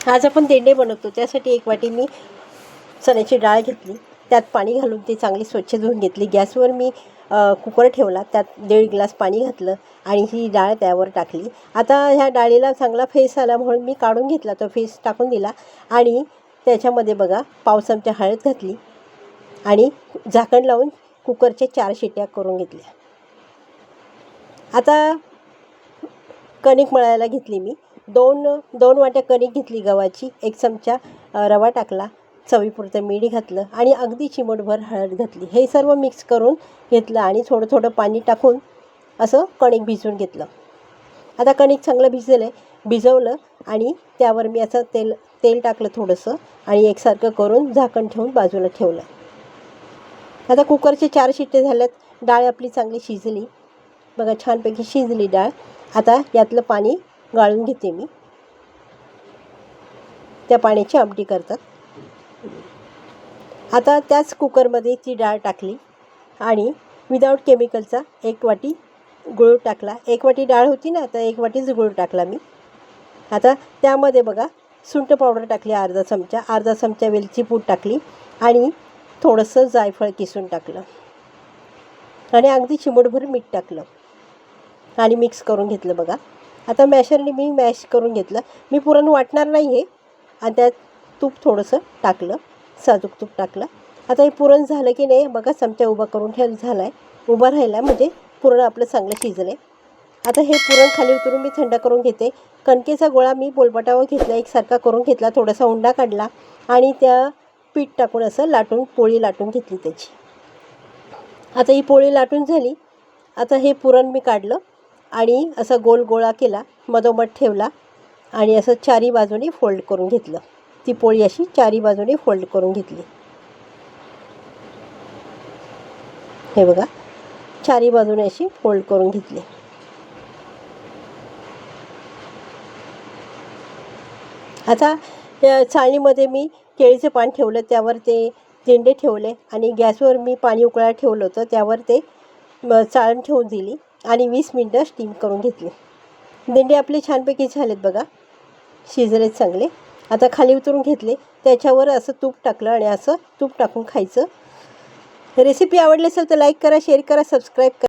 आज आपण देंडे बनवतो. त्यासाठी एक वाटी मी चण्याची डाळ घेतली, त्यात पाणी घालून ती चांगली स्वच्छ धुवून घेतली. गॅसवर मी कुकर ठेवला, त्यात 1.5 ग्लास पाणी घातलं आणि ही डाळ त्यावर टाकली. आता ह्या डाळीला चांगला फेस आला म्हणून मी काढून घेतला, तो फेस टाकून दिला आणि त्याच्यामध्ये बघा पाव चमचा हळद घातली आणि झाकण लावून कुकरच्या 4 शिट्या करून घेतल्या. आता कणिक मळायला घेतली मी. दोन वाट्या कणिक घेतली गव्हाची, 1 चमचा रवा टाकला, चवीपुरतं मीठ घातलं आणि अगदी चिमूटभर हळद घातली. हे सर्व मिक्स करून घेतलं आणि थोडं थोडं पाणी टाकून असं कणिक भिजवून घेतलं. आता कणिक चांगलं भिजवलं आणि त्यावर मी असं तेल टाकलं थोडंसं आणि एकसारखं करून झाकण ठेवून बाजूला ठेवलं. आता कुकरचे 4 शिट्टे झाल्यात. डाळ आपली चांगली शिजली बघा, छानपैकी शिजली डाळ. आता यातलं पाणी गाळून घेते मी. त्या पाण्याची आमटी करतात. आता त्याच कुकरमध्ये ती डाळ टाकली आणि विदाऊट केमिकलचा 1 वाटी गूळ टाकला. 1 वाटी डाळ होती ना, आता 1 वाटीच गूळ टाकला मी. आता त्यामध्ये बघा सुंठ पावडर टाकली अर्धा चमचा वेलची पूड टाकली आणि थोडंसं जायफळ किसून टाकलं आणि अगदी चिमूटभर मीठ टाकलं आणि मिक्स करून घेतलं बघा. आता मॅशरने मी मॅश करून घेतलं. मी पुरण वाटणार नाही आहे आणि त्यात तूप थोडंसं टाकलं, साजूक तूप टाकलं. आता हे पुरण झालं की नाही बघा, चमचा उभा करून झाला आहे, उभा राहिला म्हणजे पुरण आपलं चांगलं शिजलं आहे. आता हे पुरण खाली उतरून मी थंड करून घेते. कणकेचा गोळा मी पोलपाटावर घेतला, एकसारखा करून घेतला, थोडासा उंडा काढला आणि त्या पीठ टाकून असं पोळी लाटून घेतली त्याची. आता ही पोळी लाटून झाली. आता हे पुरण मी काढलं आणि असं गोल गोळा केला, मधोमध ठेवला आणि असं 4ही बाजूने फोल्ड करून घेतलं. ती पोळी अशी 4ही बाजूने फोल्ड करून घेतली. हे बघा, 4ही बाजूने अशी फोल्ड करून घेतली. आता चाळणीमध्ये मी केळीचं पान ठेवलं, त्यावर ते देंडे ठेवले आणि गॅसवर मी पाणी उकळायला ठेवलं होतं, त्यावर ते चाळण ठेवून दिली आणि 20 मिनटं स्टीम करून घेतली. देंडे आपले छानपैकी झालेत बघा, शिजलेत चांगले. आता खाली उतरून घेतले, त्याच्यावर असं तूप टाकलं आणि असं तूप टाकून खायचं. रेसिपी आवडली असेल तर लाईक करा, शेअर करा, सबस्क्राईब करा.